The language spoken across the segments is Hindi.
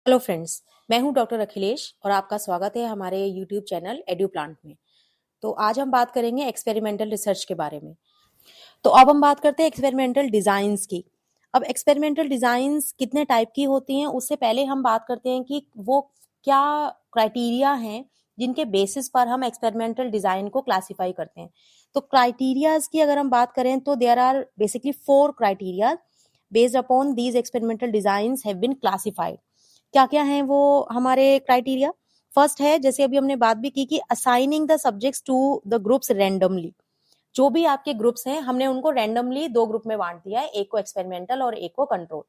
हेलो फ्रेंड्स, मैं हूं डॉक्टर अखिलेश और आपका स्वागत है हमारे यूट्यूब चैनल एड्यू प्लांट में। तो आज हम बात करेंगे एक्सपेरिमेंटल रिसर्च के बारे में। तो अब हम बात करते हैं एक्सपेरिमेंटल डिजाइंस की। अब एक्सपेरिमेंटल डिजाइंस कितने टाइप की होती हैं, उससे पहले हम बात करते हैं कि वो क्या क्राइटेरिया हैं जिनके बेसिस पर हम एक्सपेरिमेंटल डिजाइन को क्लासिफाई करते हैं। तो क्राइटेरियाज की अगर हम बात करें तो there are basically 4 criteria based upon these experimental designs have been classified. क्या क्या हैं वो हमारे क्राइटेरिया? फर्स्ट है, जैसे अभी हमने बात भी की, कि assigning the subjects to the groups randomly. जो भी आपके ग्रुप्स हैं हमने उनको रैंडमली 2 ग्रुप में बांट दिया है, एक को एक्सपेरिमेंटल और एक को कंट्रोल।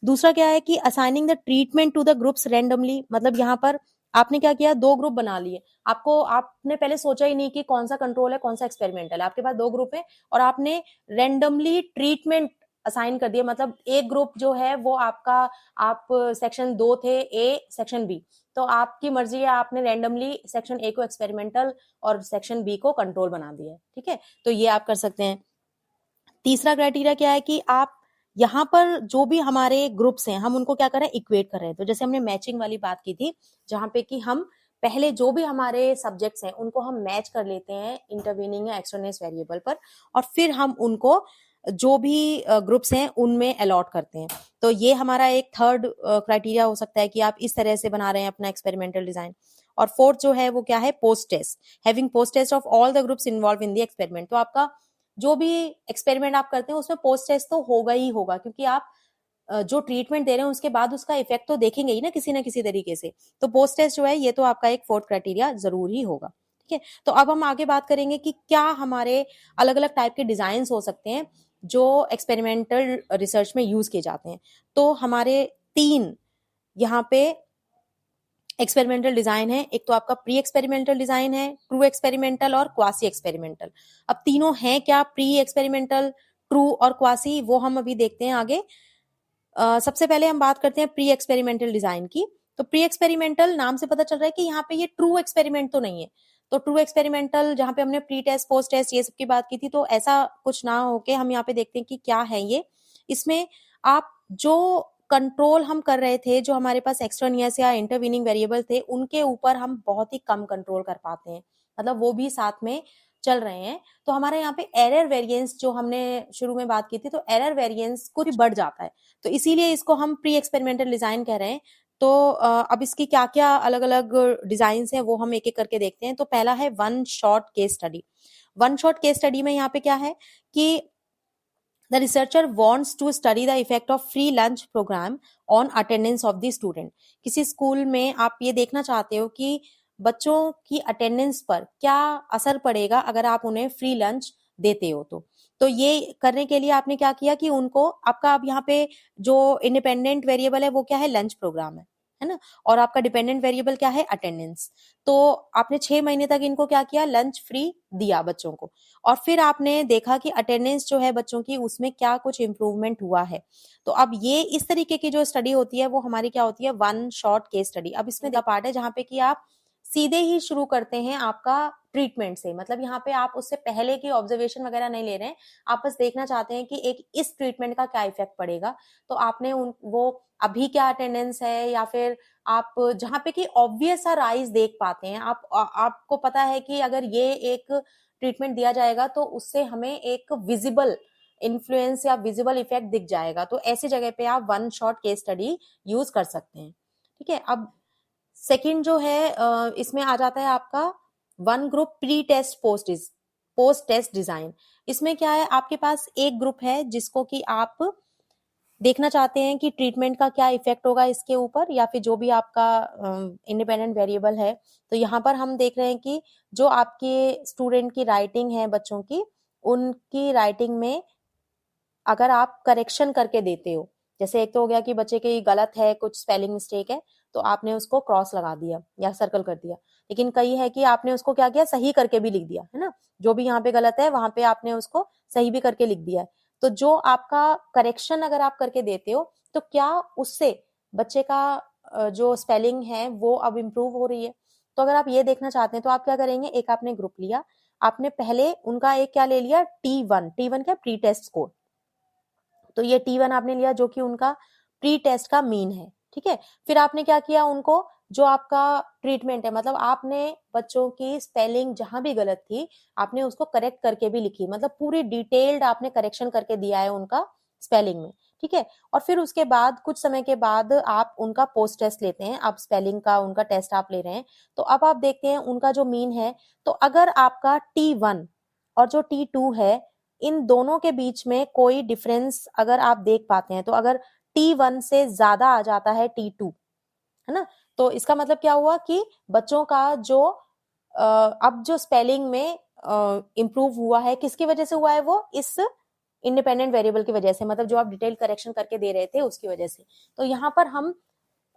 दूसरा क्या है कि assigning the treatment to the groups randomly, मतलब यहाँ पर आपने क्या किया, 2 ग्रुप बना लिए। आपने पहले सोचा ही नहीं कि कौन सा कंट्रोल है कौन सा एक्सपेरिमेंटल है, आपके पास 2 ग्रुप है और आपने रैंडमली ट्रीटमेंट असाइन कर दिया। मतलब एक ग्रुप जो है वो आपका, आप सेक्शन 2 थे ए, सेक्शन बी, तो आपकी मर्जी है, आपने रैंडमली सेक्शन ए को एक्सपेरिमेंटल और सेक्शन बी को कंट्रोल बना दिया। ठीक है, तो ये आप कर सकते हैं। तीसरा क्राइटेरिया क्या है कि आप यहाँ पर जो भी हमारे ग्रुप्स हैं हम उनको क्या कर रहे हैं, इक्वेट कर रहे हैं। तो जैसे हमने मैचिंग वाली बात की थी, जहां पे कि हम पहले जो भी हमारे सब्जेक्ट्स हैं उनको हम मैच कर लेते हैं इंटरवीनिंग या एक्सट्रेनियस वेरिएबल पर, और फिर हम उनको जो भी ग्रुप्स हैं उनमें अलॉट करते हैं। तो ये हमारा एक थर्ड क्राइटेरिया हो सकता है कि आप इस तरह से बना रहे हैं अपना एक्सपेरिमेंटल डिजाइन। और फोर्थ जो है वो क्या है, post test, having post test of all the groups involve in the experiment. तो आपका जो भी एक्सपेरिमेंट आप करते हैं उसमें पोस्ट टेस्ट तो होगा ही होगा, क्योंकि आप जो ट्रीटमेंट दे रहे हैं उसके बाद उसका इफेक्ट तो देखेंगे ही ना किसी तरीके से। तो पोस्ट टेस्ट जो है ये तो आपका एक फोर्थ क्राइटेरिया जरूर ही होगा। ठीक है, तो अब हम आगे बात करेंगे कि क्या हमारे अलग अलग टाइप के डिजाइन हो सकते हैं जो एक्सपेरिमेंटल रिसर्च में यूज किए जाते हैं। तो हमारे 3 यहाँ पे एक्सपेरिमेंटल डिजाइन है। एक तो आपका प्री एक्सपेरिमेंटल डिजाइन है, ट्रू एक्सपेरिमेंटल और क्वासी एक्सपेरिमेंटल। अब तीनों हैं क्या, प्री एक्सपेरिमेंटल, ट्रू और क्वासी, वो हम अभी देखते हैं आगे। सबसे पहले हम बात करते हैं प्री एक्सपेरिमेंटल डिजाइन की। तो प्री एक्सपेरिमेंटल नाम से पता चल रहा है कि यहाँ पे ये ट्रू एक्सपेरिमेंट तो नहीं है। तो ट्रू एक्सपेरिमेंटल जहां पे हमने प्री टेस्ट पोस्ट टेस्ट ये सब की बात की थी, तो ऐसा कुछ ना होके हम यहाँ पे देखते हैं कि क्या है ये। इसमें आप जो कंट्रोल हम कर रहे थे, जो हमारे पास एक्सट्रानियस या इंटरवीनिंग वेरिएबल थे, उनके ऊपर हम बहुत ही कम कंट्रोल कर पाते हैं, मतलब वो भी साथ में चल रहे हैं। तो हमारे यहाँ पे एरर वेरिएंस जो हमने शुरू में बात की थी, तो एरर वेरिएंस कुछ बढ़ जाता है। तो इसीलिए इसको हम प्री एक्सपेरिमेंटल डिजाइन कह रहे हैं। तो अब इसकी क्या क्या अलग अलग डिजाइन है वो हम एक एक करके देखते हैं। तो पहला है one shot case study. One shot case study में यहाँ पे क्या है कि the researcher wants to study the effect of free lunch program on attendance of the student। किसी स्कूल में आप ये देखना चाहते हो कि बच्चों की अटेंडेंस पर क्या असर पड़ेगा अगर आप उन्हें फ्री लंच देते हो। तो ये करने के लिए आपने क्या किया कि उनको, आपका अब यहाँ पे जो इंडिपेंडेंट वेरिएबल है वो क्या है, लंच प्रोग्राम है ना, और आपका डिपेंडेंट वेरिएबल क्या है, अटेंडेंस। तो आपने 6 महीने तक इनको क्या किया, लंच फ्री दिया बच्चों को, और फिर आपने देखा कि अटेंडेंस जो है बच्चों की उसमें क्या कुछ इंप्रूवमेंट हुआ है। तो अब ये इस तरीके की जो स्टडी होती है वो हमारी क्या होती है, वन शॉट केस स्टडी। अब इसमें द पार्ट है जहां पे कि आप सीधे ही शुरू करते हैं आपका ट्रीटमेंट से, मतलब यहाँ पे आप उससे पहले की ऑब्जर्वेशन वगैरह नहीं ले रहे हैं, आप बस देखना चाहते हैं कि एक इस ट्रीटमेंट का क्या इफेक्ट पड़ेगा। तो आपने वो अभी क्या अटेंडेंस है, या फिर आप जहां पे कि ऑब्वियस सा राइज देख पाते हैं, आपको पता है कि अगर ये एक ट्रीटमेंट दिया जाएगा तो उससे हमें एक विजिबल इन्फ्लुएंस या विजिबल इफेक्ट दिख जाएगा। तो ऐसी जगह पे आप one shot case study use कर सकते हैं। ठीक है, अब सेकंड जो है इसमें आ जाता है आपका one group pre test post test design. इसमें क्या है, आपके पास एक ग्रुप है जिसको कि आप देखना चाहते हैं कि ट्रीटमेंट का क्या इफेक्ट होगा इसके ऊपर, या फिर जो भी आपका इंडिपेंडेंट वेरिएबल है। तो यहाँ पर हम देख रहे हैं कि जो आपके स्टूडेंट की राइटिंग है, बच्चों की, उनकी राइटिंग में अगर आप करेक्शन करके देते हो, जैसे एक तो हो गया कि बच्चे की गलत है, कुछ स्पेलिंग मिस्टेक है, तो आपने उसको क्रॉस लगा दिया या सर्कल कर दिया। लेकिन कई है कि आपने उसको क्या किया, सही करके भी लिख दिया, है ना, जो भी यहाँ पे गलत है वहां पे आपने उसको सही भी करके लिख दिया है। तो जो आपका करेक्शन अगर आप करके देते हो, तो क्या उससे बच्चे का जो स्पेलिंग है वो अब इम्प्रूव हो रही है। तो अगर आप ये देखना चाहते हैं तो आप क्या करेंगे, एक आपने ग्रुप लिया, आपने पहले उनका एक क्या ले लिया, T1 क्या, प्री टेस्ट स्कोर। तो ये T1 आपने लिया जो कि उनका प्री टेस्ट का मीन है। ठीक है। फिर आपने क्या किया, उनको जो आपका ट्रीटमेंट है, मतलब आपने बच्चों की स्पेलिंग जहां भी गलत थी आपने उसको करेक्ट करके भी लिखी, मतलब पूरी डिटेल्ड आपने करेक्शन करके दिया है उनका स्पेलिंग में, ठीक है। और फिर उसके बाद कुछ समय के बाद आप उनका पोस्ट टेस्ट लेते हैं, आप स्पेलिंग का उनका टेस्ट आप ले रहे हैं, तो अब आप देखते हैं उनका जो मीन है, तो अगर आपका T1 और जो T2 है, इन दोनों के बीच में कोई डिफरेंस अगर आप देख पाते हैं, तो अगर T1 से ज्यादा आ जाता है T2, है ना, तो इसका मतलब क्या हुआ कि बच्चों का जो अब जो स्पेलिंग में इम्प्रूव हुआ है, किसकी वजह से हुआ है, वो इस इंडिपेंडेंट वेरिएबल की वजह से, मतलब जो आप डिटेल करेक्शन करके दे रहे थे उसकी वजह से। तो यहाँ पर हम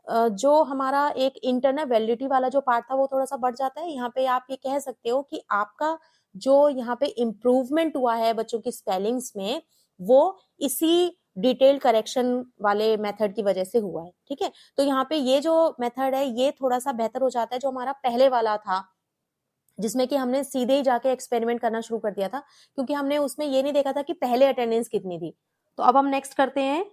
जो हमारा एक इंटरनल वैलिडिटी वाला जो पार्ट था वो थोड़ा सा बढ़ जाता है। यहाँ पे आप ये कह सकते हो कि आपका जो यहाँ पे इम्प्रूवमेंट हुआ है बच्चों की स्पेलिंग्स में, वो इसी डिटेल करेक्शन वाले मेथड की वजह से हुआ है, ठीक है। तो यहाँ पे ये जो मेथड है ये थोड़ा सा बेहतर हो जाता है, जो हमारा पहले वाला था जिसमें कि हमने सीधे ही जाके एक्सपेरिमेंट करना शुरू कर दिया था, क्योंकि हमने उसमें ये नहीं देखा था कि पहले अटेंडेंस कितनी थी। तो अब हम नेक्स्ट करते हैं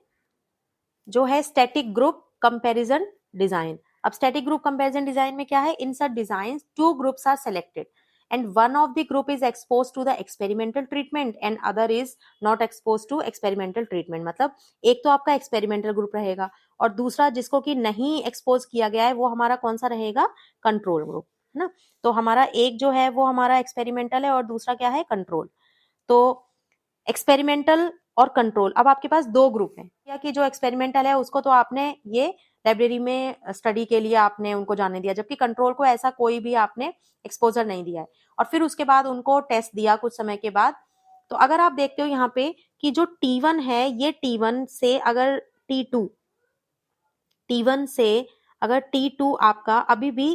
जो है स्टैटिक ग्रुप कंपैरिजन डिजाइन। अब स्टैटिक ग्रुप कंपैरिजन डिजाइन में क्या है, in such design 2 groups are selected and one of the group is exposed to the experimental treatment and other is not exposed to experimental treatment। मतलब एक तो आपका एक्सपेरिमेंटल ग्रुप रहेगा और दूसरा जिसको कि नहीं एक्सपोज किया गया है वो हमारा कौन सा रहेगा, कंट्रोल ग्रुप, है ना। तो हमारा एक जो है वो हमारा एक्सपेरिमेंटल है और दूसरा क्या है, कंट्रोल। तो एक्सपेरिमेंटल और कंट्रोल, अब आपके पास 2 ग्रुप हैं, या कि जो एक्सपेरिमेंटल है उसको तो आपने ये लाइब्रेरी में स्टडी के लिए आपने उनको जाने दिया, जबकि कंट्रोल को ऐसा कोई भी आपने एक्सपोजर नहीं दिया है। और फिर उसके बाद उनको टेस्ट दिया कुछ समय के बाद। तो अगर आप देखते हो यहाँ पे कि जो T1 है, ये T1 से अगर T2, T1 से अगर T2 आपका अभी भी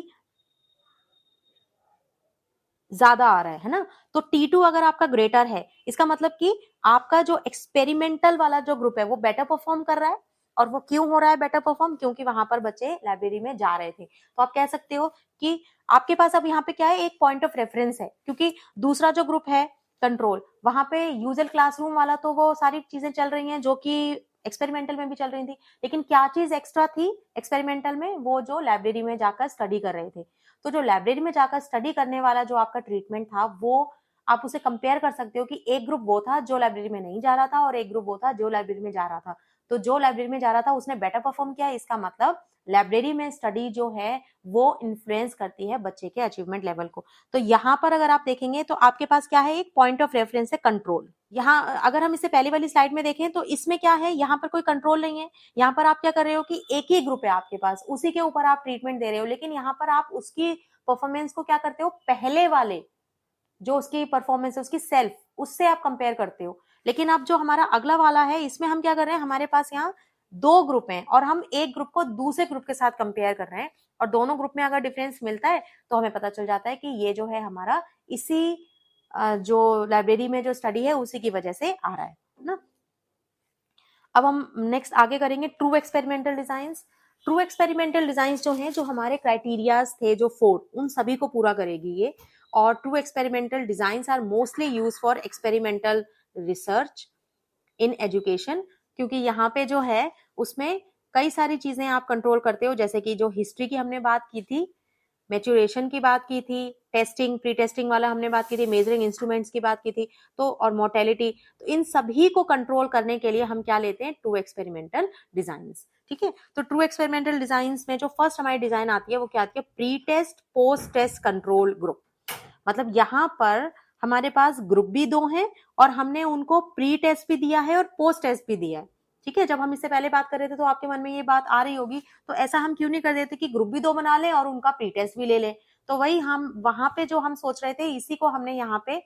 ज्यादा आ रहा है ना, तो T2 अगर आपका ग्रेटर है, इसका मतलब कि आपका जो एक्सपेरिमेंटल वाला जो ग्रुप है वो बेटर परफॉर्म कर रहा है। और वो क्यों हो रहा है बेटर परफॉर्म, क्योंकि वहां पर बच्चे लाइब्रेरी में जा रहे थे। तो आप कह सकते हो कि आपके पास अब यहाँ पे क्या है, एक पॉइंट ऑफ रेफरेंस है, क्योंकि दूसरा जो ग्रुप है कंट्रोल, वहां पे यूजुअल क्लासरूम वाला तो वो सारी चीजें चल रही हैं जो कि एक्सपेरिमेंटल में भी चल रही थी, लेकिन क्या चीज एक्स्ट्रा थी एक्सपेरिमेंटल में, वो जो लाइब्रेरी में जाकर स्टडी कर रहे थे। तो जो लाइब्रेरी में जाकर स्टडी करने वाला जो आपका ट्रीटमेंट था, वो आप उसे कंपेयर कर सकते हो कि एक ग्रुप वो था जो लाइब्रेरी में नहीं जा रहा था और एक ग्रुप वो था जो लाइब्रेरी में जा रहा था। तो जो लाइब्रेरी में जा रहा था उसने बेटर परफॉर्म किया, इसका मतलब लाइब्रेरी में स्टडी जो है वो इन्फ्लुएंस करती है बच्चे के अचीवमेंट लेवल को। तो यहाँ पर अगर आप देखेंगे तो आपके पास क्या है, एक पॉइंट ऑफ रेफरेंस है कंट्रोल। यहाँ अगर हम इसे पहली वाली स्लाइड में देखें तो इसमें क्या है, यहाँ पर कोई कंट्रोल नहीं है। यहाँ पर आप क्या कर रहे हो कि एक ही ग्रुप है आपके पास, उसी के ऊपर आप ट्रीटमेंट दे रहे हो, लेकिन यहाँ पर आप उसकी परफॉर्मेंस को क्या करते हो, पहले वाले जो उसकी परफॉर्मेंस है उसकी सेल्फ, उससे आप कंपेयर करते हो। लेकिन अब जो हमारा अगला वाला है इसमें हम क्या कर रहे हैं, हमारे पास यहाँ 2 ग्रुप हैं और हम एक ग्रुप को दूसरे ग्रुप के साथ कंपेयर कर रहे हैं, और दोनों ग्रुप में अगर डिफरेंस मिलता है तो हमें पता चल जाता है कि ये जो है हमारा इसी जो लाइब्रेरी में जो स्टडी है उसी की वजह से आ रहा है ना। अब हम नेक्स्ट आगे करेंगे true experimental designs. True experimental designs जो हैं, जो हमारे क्राइटेरियाज थे जो 4, उन सभी को पूरा करेगी ये। और true experimental designs are mostly use for experimental research in education, क्योंकि यहाँ पे जो है उसमें कई सारी चीजें आप कंट्रोल करते हो, जैसे कि जो हिस्ट्री की हमने बात की थी, मैच्योरेशन की बात की थी, टेस्टिंग प्री टेस्टिंग वाला हमने बात की थी, मेजरिंग इंस्ट्रूमेंट्स की बात की थी, तो और मोर्टेलिटी। तो इन सभी को कंट्रोल करने के लिए हम क्या लेते हैं, ट्रू एक्सपेरिमेंटल डिजाइंस, ठीक है। तो ट्रू एक्सपेरिमेंटल डिजाइंस में जो फर्स्ट हमारी डिजाइन आती है वो क्या आती है, pre test post test control group. मतलब यहाँ पर हमारे पास ग्रुप भी 2 हैं और हमने उनको प्री टेस्ट भी दिया है और पोस्ट टेस्ट भी दिया है, ठीक है। जब हम इससे पहले बात कर रहे थे तो आपके मन में ये बात आ रही होगी, तो ऐसा हम क्यों नहीं कर देते कि ग्रुप भी 2 बना लें और उनका प्री टेस्ट भी ले लें। तो वही हम वहां पे जो हम सोच रहे थे इसी को हमने यहाँ पे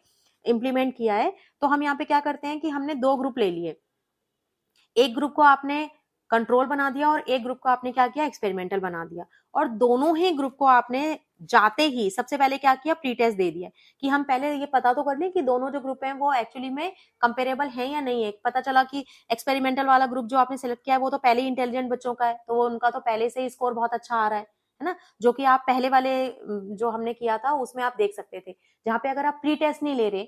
इम्प्लीमेंट किया है। तो हम यहाँ पे क्या करते हैं कि हमने 2 ग्रुप ले लिए, एक ग्रुप को आपने कंट्रोल बना दिया और एक ग्रुप को आपने क्या किया, एक्सपेरिमेंटल बना दिया। और दोनों ही ग्रुप को आपने जाते ही सबसे पहले क्या किया, प्री टेस्ट दे दिया कि हम पहले ये पता तो कर लें कि दोनों जो ग्रुप हैं वो एक्चुअली में कंपेरेबल हैं या नहीं है। पता चला कि एक्सपेरिमेंटल वाला ग्रुप जो आपने सिलेक्ट किया है वो तो पहले ही इंटेलिजेंट बच्चों का है, तो वो उनका तो पहले से ही स्कोर बहुत अच्छा आ रहा है ना, जो कि आप पहले वाले जो हमने किया था उसमें आप देख सकते थे। जहां पे अगर आप प्री टेस्ट नहीं ले रहे,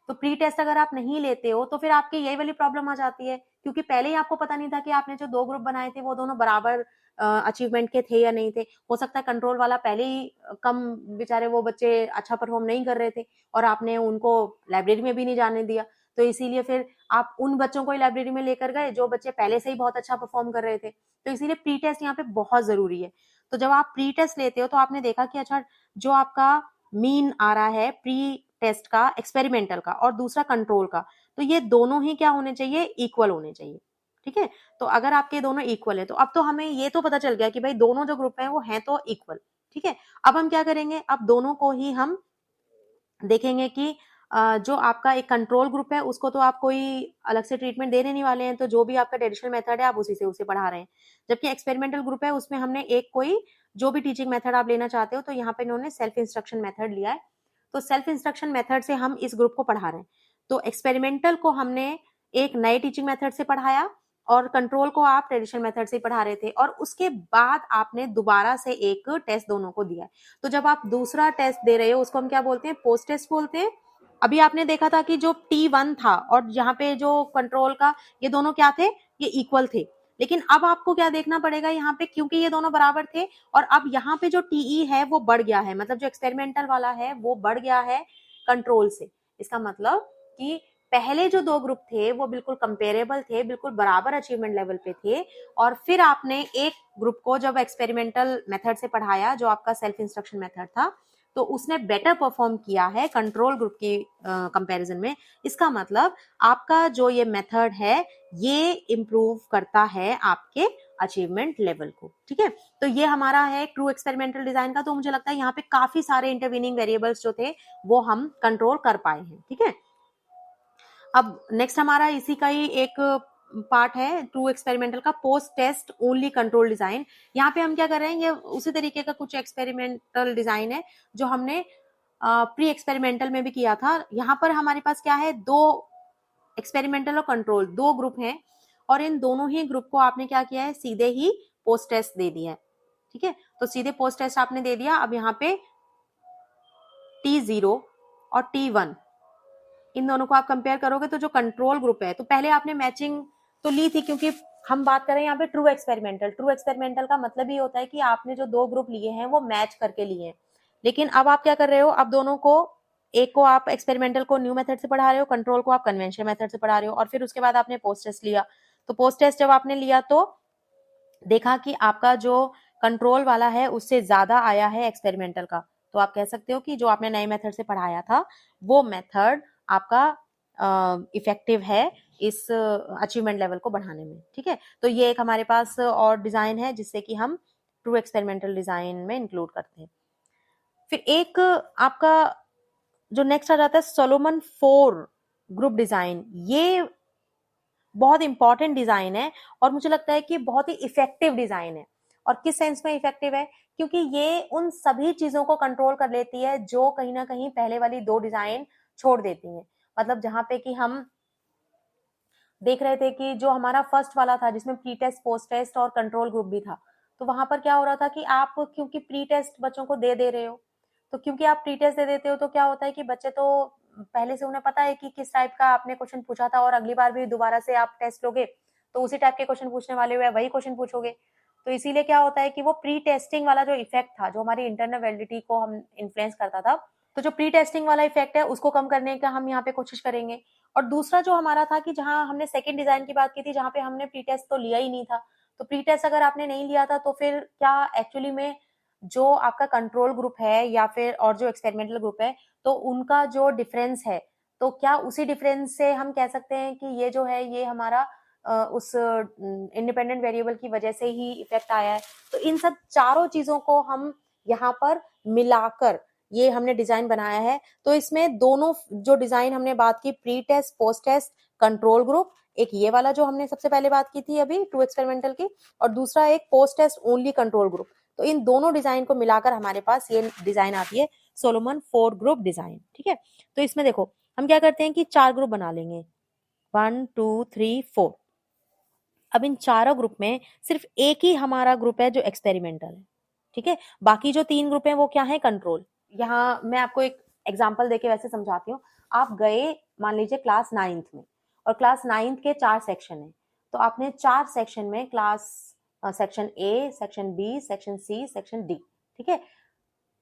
तो प्री टेस्ट अगर आप नहीं लेते हो तो फिर आपकी यही वाली प्रॉब्लम आ जाती है, क्योंकि पहले ही आपको पता नहीं था कि आपने जो 2 ग्रुप बनाए थे वो दोनों बराबर अचीवमेंट के थे या नहीं थे। हो सकता है कंट्रोल वाला पहले ही कम, बेचारे वो बच्चे अच्छा परफॉर्म नहीं कर रहे थे और आपने उनको लाइब्रेरी में भी नहीं जाने दिया, तो इसीलिए फिर आप उन बच्चों को ही लाइब्रेरी में लेकर गए जो बच्चे पहले से ही बहुत अच्छा परफॉर्म कर रहे थे। तो इसीलिए प्री टेस्ट यहाँ पे बहुत जरूरी है। तो जब आप प्री टेस्ट लेते हो तो आपने देखा कि अच्छा, जो आपका मीन आ रहा है प्री टेस्ट का, एक्सपेरिमेंटल का, और दूसरा कंट्रोल का, तो ये दोनों ही क्या होने चाहिए, इक्वल होने चाहिए। ठीक है, तो अगर आपके दोनों इक्वल है तो अब तो हमें ये तो पता चल गया कि भाई दोनों जो ग्रुप है वो हैं तो इक्वल। ठीक है, अब हम क्या करेंगे, अब दोनों को ही हम देखेंगे कि जो आपका एक कंट्रोल ग्रुप है उसको तो आप कोई अलग से ट्रीटमेंट देने नहीं वाले हैं, तो जो भी आपका ट्रेडिशनल मेथड है आप उसी से उसे पढ़ा रहे हैं। जबकि एक्सपेरिमेंटल ग्रुप है उसमें हमने एक कोई जो भी टीचिंग मेथड आप लेना चाहते हो, तो यहाँ पे इन्होंने सेल्फ इंस्ट्रक्शन मेथड लिया है, तो सेल्फ इंस्ट्रक्शन मेथड से हम इस ग्रुप को पढ़ा रहे हैं। तो एक्सपेरिमेंटल को हमने एक नए टीचिंग मेथड से पढ़ाया और कंट्रोल को आप ट्रेडिशनल मेथड से पढ़ा रहे थे, और उसके बाद आपने दोबारा से एक टेस्ट दोनों को दिया है। तो जब आप दूसरा टेस्ट दे रहे हो उसको हम क्या बोलते हैं, पोस्ट टेस्ट बोलते हैं। अभी आपने देखा था कि जो T1 था और यहाँ पे जो कंट्रोल का, ये दोनों क्या थे, ये इक्वल थे। लेकिन अब आपको क्या देखना पड़ेगा यहाँ पे, क्योंकि ये दोनों बराबर थे और अब यहाँ पे जो TE है वो बढ़ गया है, मतलब जो एक्सपेरिमेंटल वाला है वो बढ़ गया है कंट्रोल से। इसका मतलब कि पहले जो 2 ग्रुप थे वो बिल्कुल कंपेरेबल थे, बिल्कुल बराबर अचीवमेंट लेवल पे थे, और फिर आपने एक ग्रुप को जब एक्सपेरिमेंटल मेथड से पढ़ाया जो आपका सेल्फ इंस्ट्रक्शन मेथड था, तो उसने बेटर परफॉर्म किया है कंट्रोल ग्रुप की कंपैरिजन में। इसका मतलब आपका जो ये मेथड है ये इम्प्रूव करता है आपके अचीवमेंट लेवल को। ठीक है, तो ये हमारा है ट्रू एक्सपेरिमेंटल डिजाइन का। तो मुझे लगता है यहाँ पे काफी सारे इंटरवीनिंग वेरिएबल्स जो थे वो हम कंट्रोल कर पाए हैं। ठीक है, अब नेक्स्ट हमारा इसी का ही एक पार्ट है ट्रू एक्सपेरिमेंटल का, post test only control design. यहाँ पे हम क्या कर रहे हैं, ये उसी तरीके का कुछ एक्सपेरिमेंटल डिजाइन है जो हमने प्री एक्सपेरिमेंटल में भी किया था। यहाँ पर हमारे पास क्या है, 2 एक्सपेरिमेंटल और कंट्रोल 2 ग्रुप हैं, और इन दोनों ही ग्रुप को आपने क्या किया है, सीधे ही पोस्ट टेस्ट दे दिया है। ठीक है, तो सीधे पोस्ट टेस्ट आपने दे दिया। अब यहाँ पे T0 और T1 इन दोनों को आप कंपेयर करोगे तो जो कंट्रोल ग्रुप है, तो पहले आपने मैचिंग तो ली थी, क्योंकि हम बात करें यहाँ पे ट्रू एक्सपेरिमेंटल। ट्रू एक्सपेरिमेंटल का मतलब ये होता है कि आपने जो 2 ग्रुप लिए हैं वो मैच करके लिए हैं। लेकिन अब आप क्या कर रहे हो, अब दोनों को, एक को आप एक्सपेरिमेंटल को न्यू मेथड से पढ़ा रहे हो, कंट्रोल को आप कन्वेंशनल मेथड से पढ़ा रहे हो, और फिर उसके बाद आपने पोस्ट टेस्ट लिया। तो पोस्ट टेस्ट जब आपने लिया तो देखा कि आपका जो कंट्रोल वाला है उससे ज्यादा आया है एक्सपेरिमेंटल का, तो आप कह सकते हो कि जो आपने नए मेथड से पढ़ाया था वो मेथड आपका इफेक्टिव है इस अचीवमेंट लेवल को बढ़ाने में। ठीक है, तो ये एक हमारे पास और डिजाइन है जिससे कि हम ट्रू एक्सपेरिमेंटल डिजाइन में इंक्लूड करते हैं। फिर एक आपका जो नेक्स्ट आ जाता है सोलोमन 4 ग्रुप डिजाइन। ये बहुत इंपॉर्टेंट डिजाइन है और मुझे लगता है कि बहुत ही इफेक्टिव डिजाइन है। और किस सेंस में इफेक्टिव है, क्योंकि ये उन सभी चीजों को कंट्रोल कर लेती है जो कहीं ना कहीं पहले वाली 2 डिजाइन छोड़ देती हैं। मतलब जहां पे कि हम देख रहे थे कि जो हमारा फर्स्ट वाला था जिसमें प्री टेस्ट, पोस्ट टेस्ट और कंट्रोल ग्रुप भी था, तो वहां पर क्या हो रहा था कि आप क्योंकि प्री टेस्ट बच्चों को दे रहे हो, तो क्योंकि आप प्री टेस्ट दे देते हो तो क्या होता है कि बच्चे तो पहले से उन्हें पता है कि किस टाइप का आपने क्वेश्चन पूछा था, और अगली बार भी दोबारा से आप टेस्ट लोगे तो उसी टाइप के क्वेश्चन पूछने वाले हुए वही क्वेश्चन पूछोगे। तो इसीलिए क्या होता है कि वो प्री टेस्टिंग वाला जो इफेक्ट था, जो हमारी इंटरनल वैलिडिटी को हम इन्फ्लुएंस करता था, तो जो प्री टेस्टिंग वाला इफेक्ट है उसको कम करने का हम यहाँ पे कोशिश करेंगे। और दूसरा जो हमारा था कि जहां हमने सेकंड डिजाइन की बात की थी, जहां पे हमने प्री टेस्ट तो लिया ही नहीं था, तो प्री टेस्ट अगर आपने नहीं लिया था तो फिर क्या एक्चुअली में जो आपका कंट्रोल ग्रुप है या फिर और जो एक्सपेरिमेंटल ग्रुप है, तो उनका जो डिफरेंस है, तो क्या उसी डिफरेंस से हम कह सकते हैं कि ये जो है ये हमारा उस इंडिपेंडेंट वेरिएबल की वजह से ही इफेक्ट आया है। तो इन सब चारों चीजों को हम यहाँ पर मिलाकर ये हमने डिजाइन बनाया है। तो इसमें दोनों जो डिजाइन हमने बात की, pre test, post test, control group, एक ये वाला जो हमने सबसे पहले बात की थी अभी टू एक्सपेरिमेंटल की, और दूसरा एक post test only control group. तो इन दोनों डिजाइन को मिलाकर हमारे पास ये डिजाइन आती है सोलोमन 4 ग्रुप डिजाइन। ठीक है, तो इसमें देखो हम क्या करते हैं कि 4 ग्रुप बना लेंगे, 1 2 3 4। अब इन चारों ग्रुप में सिर्फ एक ही हमारा ग्रुप है जो एक्सपेरिमेंटल है। ठीक है, बाकी जो 3 ग्रुप है वो क्या है, कंट्रोल। यहाँ मैं आपको एक एग्जाम्पल देके वैसे समझाती हूँ। आप गए मान लीजिए क्लास 9th में, और क्लास 9th के 4 सेक्शन है, तो आपने 4 सेक्शन में class section A, section B, section C, section D, ठीक है।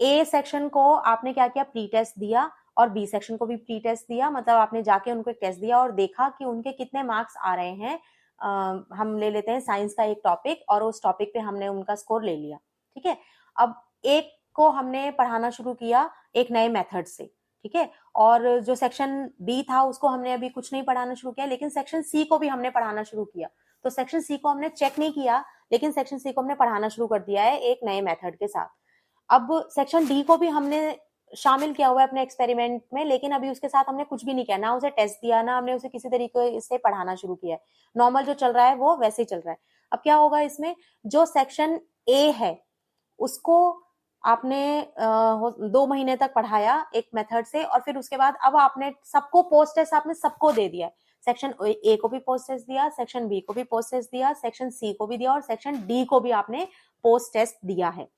ए सेक्शन को आपने क्या किया, प्री टेस्ट दिया, और बी सेक्शन को भी प्री टेस्ट दिया, मतलब आपने जाके उनको एक टेस्ट दिया और देखा कि उनके कितने मार्क्स आ रहे हैं। हम ले लेते हैं साइंस का एक टॉपिक, और उस टॉपिक पे हमने उनका स्कोर ले लिया, ठीक है। अब एक को हमने पढ़ाना शुरू किया एक नए मेथड से, ठीक है, और जो सेक्शन बी था उसको हमने अभी कुछ नहीं पढ़ाना शुरू किया, लेकिन सेक्शन सी को भी हमने पढ़ाना शुरू किया। तो सेक्शन सी को हमने चेक नहीं किया, लेकिन सेक्शन सी को हमने पढ़ाना शुरू कर दिया है एक नए मेथड के साथ। अब सेक्शन डी को भी हमने शामिल किया हुआ है अपने एक्सपेरिमेंट में, लेकिन अभी उसके साथ हमने कुछ भी नहीं किया, ना उसे टेस्ट दिया, ना हमने उसे किसी तरीके से पढ़ाना शुरू किया है। नॉर्मल जो चल रहा है वो वैसे ही चल रहा है। अब क्या होगा इसमें, जो सेक्शन ए है उसको आपने 2 महीने तक पढ़ाया एक मेथड से, और फिर उसके बाद अब आपने सबको पोस्ट टेस्ट आपने सबको दे दिया है। सेक्शन ए को भी पोस्ट टेस्ट दिया, सेक्शन बी को भी पोस्ट टेस्ट दिया, सेक्शन सी को भी दिया, और सेक्शन डी को भी आपने पोस्ट टेस्ट दिया है।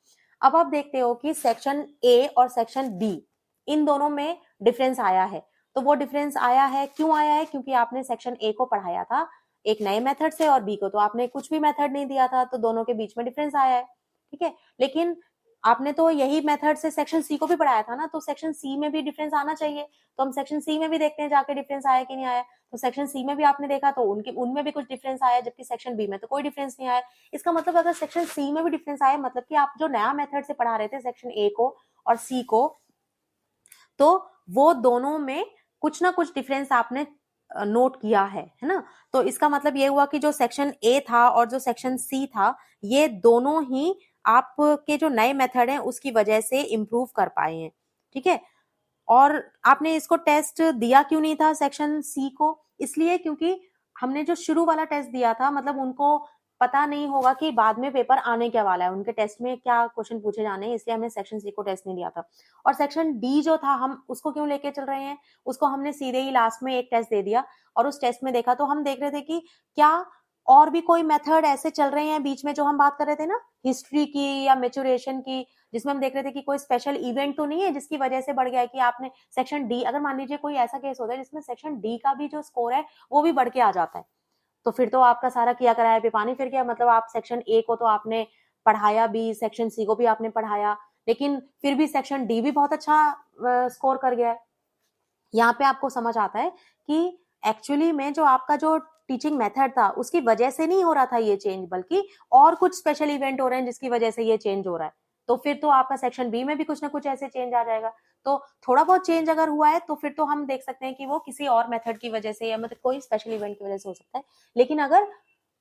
अब आप देखते हो कि सेक्शन ए और सेक्शन बी इन दोनों में डिफरेंस आया है। तो वो डिफरेंस आया है, क्यों आया है, क्योंकि आपने सेक्शन ए को पढ़ाया था एक नए मेथड से, और बी को तो आपने कुछ भी मेथड नहीं दिया था, तो दोनों के बीच में डिफरेंस आया है, ठीक है। लेकिन आपने तो यही मेथड से सेक्शन सी को भी पढ़ाया था ना, तो सेक्शन सी में भी डिफरेंस आना चाहिए। तो हम सेक्शन सी में भी देखते हैं जाके डिफरेंस आया कि नहीं आया। तो सेक्शन सी में भी आपने देखा तो उनमें भी कुछ डिफरेंस आया, जबकि सेक्शन बी में तो कोई डिफरेंस नहीं आया। इसका मतलब अगर सेक्शन सी में भी डिफरेंस आया, मतलब कि आप जो नया मेथड से पढ़ा रहे थे सेक्शन ए को और सी को, तो वो दोनों में कुछ ना कुछ डिफरेंस आपने नोट किया है ना। तो इसका मतलब ये हुआ कि जो सेक्शन ए था और जो सेक्शन सी था, ये दोनों ही आपके जो नए मेथड हैं उसकी वजह से इम्प्रूव कर पाए हैं, ठीक है। और आपने इसको टेस्ट दिया क्यों नहीं था सेक्शन सी को, इसलिए क्योंकि हमने जो शुरू वाला टेस्ट दिया था, मतलब उनको पता नहीं होगा कि बाद में पेपर आने क्या वाला है, उनके टेस्ट में क्या क्वेश्चन पूछे जाने हैं, इसलिए हमने सेक्शन सी को टेस्ट नहीं दिया था। और सेक्शन डी जो था, हम उसको क्यों लेके चल रहे हैं, उसको हमने सीधे ही लास्ट में एक टेस्ट दे दिया, और उस टेस्ट में देखा तो हम देख रहे थे कि क्या और भी कोई मेथड ऐसे चल रहे हैं बीच में, जो हम बात कर रहे थे ना हिस्ट्री की या मेचुरेशन की, जिसमें हम देख रहे थे कि कोई स्पेशल इवेंट तो नहीं है जिसकी वजह से बढ़ गया है कि आपने सेक्शन डी, अगर मान लीजिए कोई ऐसा केस होता है जिसमें सेक्शन डी का भी जो स्कोर है वो भी बढ़ के आ जाता है, तो फिर तो आपका सारा किया कराया पे पानी फिर गया। मतलब आप सेक्शन ए को तो आपने पढ़ाया भी, सेक्शन सी को भी आपने पढ़ाया, लेकिन फिर भी सेक्शन डी भी बहुत अच्छा स्कोर कर गया है। यहाँ पे आपको समझ आता है कि एक्चुअली में जो आपका जो टीचिंग मेथड था उसकी वजह से नहीं हो रहा था ये चेंज, बल्कि और कुछ स्पेशल इवेंट हो रहे हैं जिसकी वजह से ये चेंज हो रहा है। तो फिर तो आपका सेक्शन बी में भी कुछ ना कुछ ऐसे चेंज आ जाएगा। तो थोड़ा बहुत चेंज अगर हुआ है तो फिर तो हम देख सकते हैं कि वो किसी और मेथड की वजह से या मतलब कोई स्पेशल इवेंट की वजह से हो सकता है। लेकिन अगर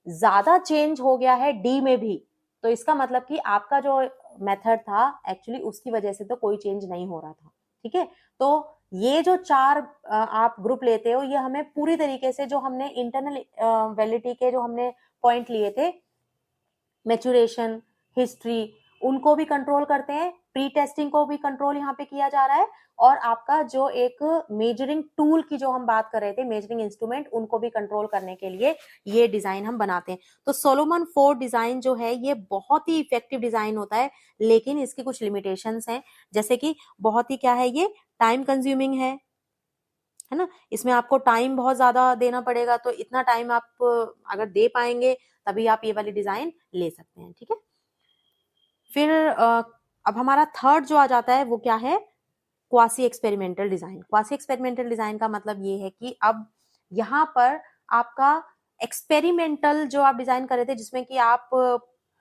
ज्यादा चेंज हो गया है डी में भी, तो इसका मतलब कि आपका जो मेथड था एक्चुअली उसकी वजह से तो कोई चेंज नहीं हो रहा था, ठीक है। तो ये जो 4 आप ग्रुप लेते हो, ये हमें पूरी तरीके से जो हमने इंटरनल वैलिडिटी के जो हमने पॉइंट लिए थे, मैच्योरेशन, हिस्ट्री, उनको भी कंट्रोल करते हैं, प्री टेस्टिंग को भी कंट्रोल यहाँ पे किया जा रहा है, और आपका जो एक मेजरिंग टूल की जो हम बात कर रहे थे, मेजरिंग इंस्ट्रूमेंट, उनको भी कंट्रोल करने के लिए ये डिजाइन हम बनाते हैं। तो सोलोमन 4 डिजाइन जो है ये बहुत ही इफेक्टिव डिजाइन होता है, लेकिन इसकी कुछ लिमिटेशंस हैं, जैसे कि बहुत ही क्या है, ये टाइम कंज्यूमिंग है ना, इसमें आपको टाइम बहुत ज्यादा देना पड़ेगा, तो इतना टाइम आप अगर दे पाएंगे तभी आप ये वाली डिजाइन ले सकते हैं, ठीक है। फिर अब हमारा थर्ड जो आ जाता है वो क्या है, quasi experimental design. Quasi experimental design का मतलब ये है कि अब यहाँ पर आपका एक्सपेरिमेंटल जो आप डिजाइन कर रहे थे, जिसमें कि आप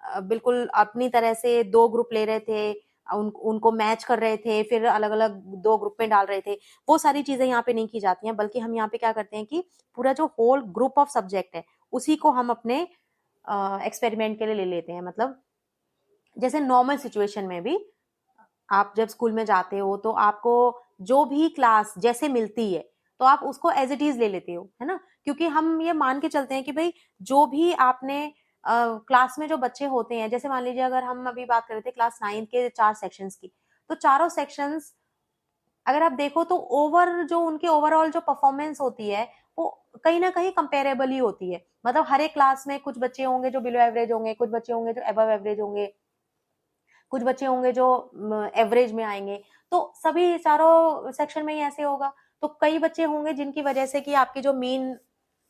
बिल्कुल अपनी तरह से 2 ग्रुप ले रहे थे, उनको मैच कर रहे थे, फिर अलग अलग 2 ग्रुप में डाल रहे थे, वो सारी चीजें यहाँ पे नहीं की जाती हैं, बल्कि हम यहाँ पे क्या करते हैं कि पूरा जो होल ग्रुप ऑफ सब्जेक्ट है उसी को हम अपने एक्सपेरिमेंट के लिए ले लेते हैं। मतलब जैसे नॉर्मल सिचुएशन में भी आप जब स्कूल में जाते हो तो आपको जो भी क्लास जैसे मिलती है तो आप उसको एज इट इज ले लेते हो, है ना, क्योंकि हम ये मान के चलते हैं कि भाई जो भी आपने क्लास में जो बच्चे होते हैं, जैसे मान लीजिए अगर हम अभी बात कर रहे थे क्लास 9 के 4 सेक्शंस की, तो चारों सेक्शंस अगर आप देखो तो जो उनकी ओवरऑल जो परफॉर्मेंस होती है वो कहीं ना कहीं कंपेरेबल ही होती है। मतलब हर एक क्लास में कुछ बच्चे होंगे जो बिलो एवरेज होंगे, कुछ बच्चे होंगे जो अबव एवरेज होंगे, कुछ बच्चे होंगे जो एवरेज में आएंगे, तो सभी चारों सेक्शन में ही ऐसे होगा। तो कई बच्चे होंगे जिनकी वजह से कि आपकी जो मेन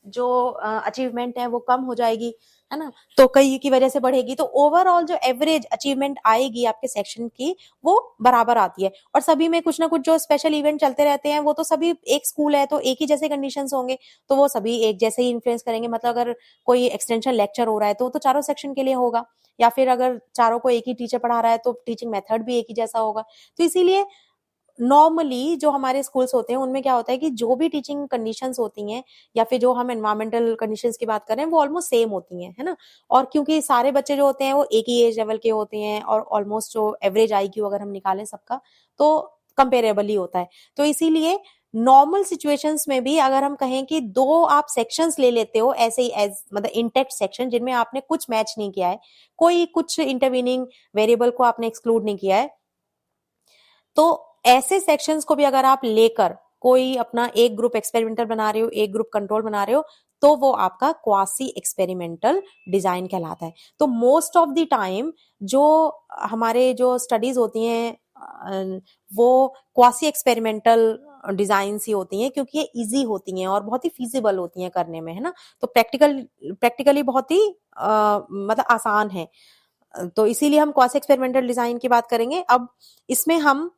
जो अचीवमेंट है वो कम हो जाएगी, है ना, तो कई की वजह से बढ़ेगी, तो ओवरऑल जो एवरेज अचीवमेंट आएगी आपके सेक्शन की वो बराबर आती है। और सभी में कुछ ना कुछ जो स्पेशल इवेंट चलते रहते हैं वो तो सभी एक स्कूल है तो एक ही जैसे कंडीशंस होंगे, तो वो सभी एक जैसे ही इन्फ्लुएंस करेंगे। मतलब अगर कोई एक्सटेंशन लेक्चर हो रहा है तो वो तो चारों सेक्शन के लिए होगा, या फिर अगर चारों को एक ही टीचर पढ़ा रहा है तो टीचिंग मेथड भी एक ही जैसा होगा। तो इसीलिए नॉर्मली जो हमारे स्कूल्स होते हैं उनमें क्या होता है कि जो भी टीचिंग कंडीशंस होती हैं या फिर जो हम एनवायरमेंटल कंडीशंस की बात करें वो ऑलमोस्ट सेम होती हैं, है ना। और क्योंकि सारे बच्चे जो होते हैं वो एक ही एज लेवल के होते हैं और ऑलमोस्ट जो एवरेज आईक्यू अगर हम निकालें सबका तो कंपेरेबल ही होता है। तो इसीलिए नॉर्मल सिचुएशंस में भी अगर हम कहें कि दो आप सेक्शंस ले लेते हो ऐसे ही एज मतलब इंटेक्ट सेक्शन जिनमें आपने कुछ मैच नहीं किया है, कोई कुछ इंटरवीनिंग वेरिएबल को आपने एक्सक्लूड नहीं किया है, तो ऐसे सेक्शंस को भी अगर आप लेकर कोई अपना एक ग्रुप एक्सपेरिमेंटल बना रहे हो, एक ग्रुप कंट्रोल बना रहे हो, तो वो आपका क्वासी एक्सपेरिमेंटल डिजाइन कहलाता है। तो मोस्ट ऑफ द टाइम जो हमारे जो स्टडीज होती हैं वो क्वासी एक्सपेरिमेंटल डिजाइन ही होती हैं क्योंकि ये इजी होती हैं और बहुत ही फीजिबल होती हैं करने में, है ना। तो प्रैक्टिकली बहुत ही मतलब आसान है। तो इसीलिए हम क्वासी एक्सपेरिमेंटल डिजाइन की बात करेंगे। अब इसमें हम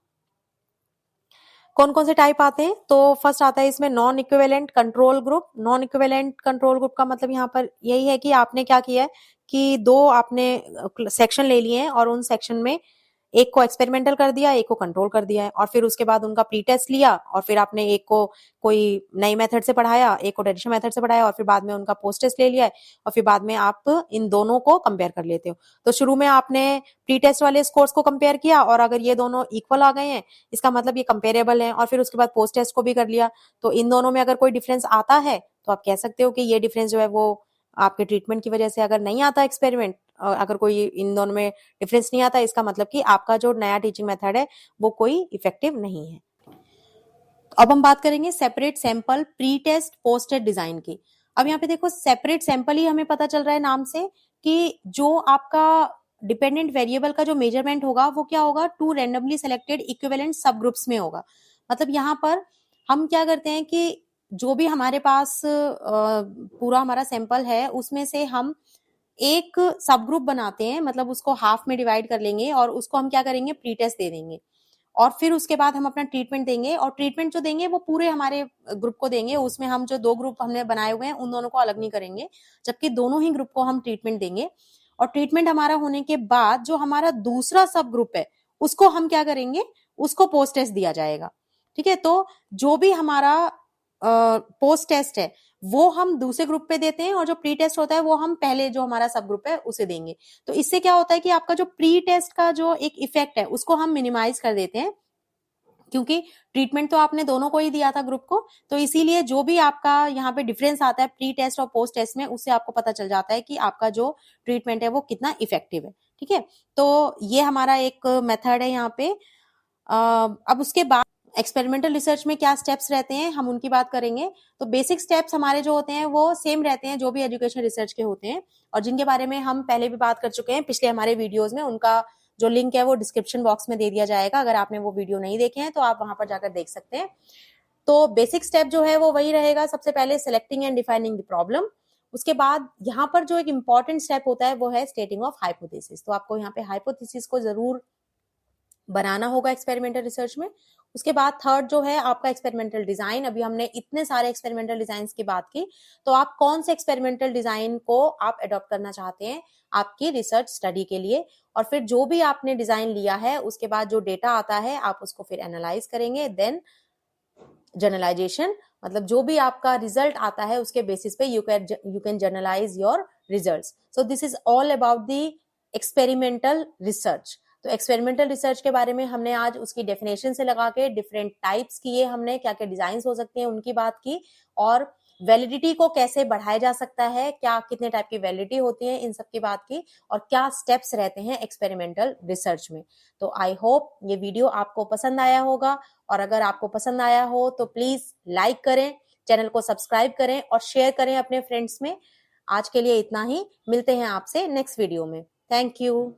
कौन कौन से टाइप आते हैं, तो फर्स्ट आता है इसमें non equivalent control group. Non equivalent control group का मतलब यहाँ पर यही है कि आपने क्या किया है कि दो आपने सेक्शन ले लिए हैं और उन सेक्शन में एक को एक्सपेरिमेंटल कर दिया, एक को कंट्रोल कर दिया है, और फिर उसके बाद उनका प्री टेस्ट लिया और फिर आपने एक को कोई नई मेथड से पढ़ाया, एक को ट्रेडिशनल मेथड से पढ़ाया और फिर बाद में उनका पोस्ट टेस्ट ले लिया है और फिर बाद में आप इन दोनों को कंपेयर कर लेते हो। तो शुरू में आपने प्री टेस्ट वाले स्कोर्स को कंपेयर किया और अगर ये दोनों इक्वल आ गए हैं इसका मतलब ये कंपेरेबल है, और फिर उसके बाद पोस्ट टेस्ट को भी कर लिया। तो इन दोनों में अगर कोई डिफरेंस आता है तो आप कह सकते हो कि ये डिफरेंस जो है वो आपके ट्रीटमेंट की वजह से, अगर नहीं आता एक्सपेरिमेंट अगर कोई इन दोनों में डिफरेंस नहीं आता इसका मतलब कि आपका जो नया टीचिंग मेथड है वो कोई इफेक्टिव नहीं है। अब हम बात करेंगे separate sample pre test post test design की। अब यहाँ पे देखो सेपरेट सैंपल ही हमें पता चल रहा है नाम से कि जो आपका डिपेंडेंट वेरिएबल का जो मेजरमेंट होगा वो क्या होगा, टू रैंडमली सेलेक्टेड इक्विवेलेंट सब ग्रुप्स में होगा। मतलब यहाँ पर हम क्या करते हैं कि जो भी हमारे पास पूरा हमारा सैंपल है उसमें से हम एक सब ग्रुप बनाते हैं, मतलब उसको हाफ में डिवाइड कर लेंगे और उसको हम क्या करेंगे प्री टेस्ट दे देंगे और फिर उसके बाद हम अपना ट्रीटमेंट देंगे और ट्रीटमेंट जो देंगे वो पूरे हमारे ग्रुप को देंगे। उसमें हम जो दो ग्रुप हमने बनाए हुए हैं उन दोनों को अलग नहीं करेंगे, जबकि दोनों ही ग्रुप को हम ट्रीटमेंट देंगे। और ट्रीटमेंट हमारा होने के बाद जो हमारा दूसरा सब ग्रुप है उसको हम क्या करेंगे, उसको पोस्ट टेस्ट दिया जाएगा। ठीक है, तो जो भी हमारा पोस्ट टेस्ट है वो हम दूसरे ग्रुप पे देते हैं और जो प्री टेस्ट होता है वो हम पहले जो हमारा सब ग्रुप है उसे देंगे। तो इससे क्या होता है कि आपका जो प्री टेस्ट का जो एक इफेक्ट है उसको हम मिनिमाइज कर देते हैं, क्योंकि ट्रीटमेंट तो आपने दोनों को ही दिया था ग्रुप को। तो इसीलिए जो भी आपका यहाँ पे डिफरेंस आता है प्री टेस्ट और पोस्ट टेस्ट में उससे आपको पता चल जाता है कि आपका जो ट्रीटमेंट है वो कितना इफेक्टिव है। ठीक है, तो ये हमारा एक मेथड है यहाँ पे। अब उसके बाद एक्सपेरिमेंटल रिसर्च में क्या स्टेप्स रहते हैं हम उनकी बात करेंगे। तो बेसिक स्टेप्स हमारे जो होते हैं वो सेम रहते हैं जो भी एजुकेशन रिसर्च के होते हैं और जिनके बारे में हम पहले भी बात कर चुके हैं पिछले हमारे वीडियोज में। उनका जो लिंक है वो डिस्क्रिप्शन बॉक्स में दे दिया जाएगा, अगर आपने वो वीडियो नहीं देखे हैं तो आप वहां पर जाकर देख सकते हैं। तो बेसिक स्टेप जो है वो वही रहेगा, सबसे पहले selecting and defining the problem. उसके बाद यहाँ पर जो एक इंपॉर्टेंट स्टेप होता है वो है स्टेटिंग ऑफ हाइपोथेसिस। तो आपको यहाँ पे हाइपोथेसिस को जरूर बनाना होगा एक्सपेरिमेंटल रिसर्च में। उसके बाद थर्ड जो है आपका एक्सपेरिमेंटल डिजाइन। अभी हमने इतने सारे एक्सपेरिमेंटल डिजाइन की बात की, तो आप कौन से एक्सपेरिमेंटल डिजाइन को आप अडॉप्ट करना चाहते हैं आपकी रिसर्च स्टडी के लिए। और फिर जो भी आपने डिजाइन लिया है उसके बाद जो डेटा आता है आप उसको फिर एनालाइज करेंगे। देन जनरलाइजेशन, मतलब जो भी आपका रिजल्ट आता है उसके बेसिस पे you can generalise your results. So this is all about the experimental research. तो एक्सपेरिमेंटल रिसर्च के बारे में हमने आज उसकी डेफिनेशन से लगा के डिफरेंट टाइप्स किए, हमने क्या क्या डिजाइन हो सकते हैं उनकी बात की, और वैलिडिटी को कैसे बढ़ाया जा सकता है, क्या कितने टाइप की वैलिडिटी होती है इन सब की बात की, और क्या स्टेप्स रहते हैं एक्सपेरिमेंटल रिसर्च में। तो आई होप ये वीडियो आपको पसंद आया होगा, और अगर आपको पसंद आया हो तो प्लीज लाइक करें, चैनल को सब्सक्राइब करें और शेयर करें अपने फ्रेंड्स में। आज के लिए इतना ही, मिलते हैं आपसे नेक्स्ट वीडियो में। Thank you.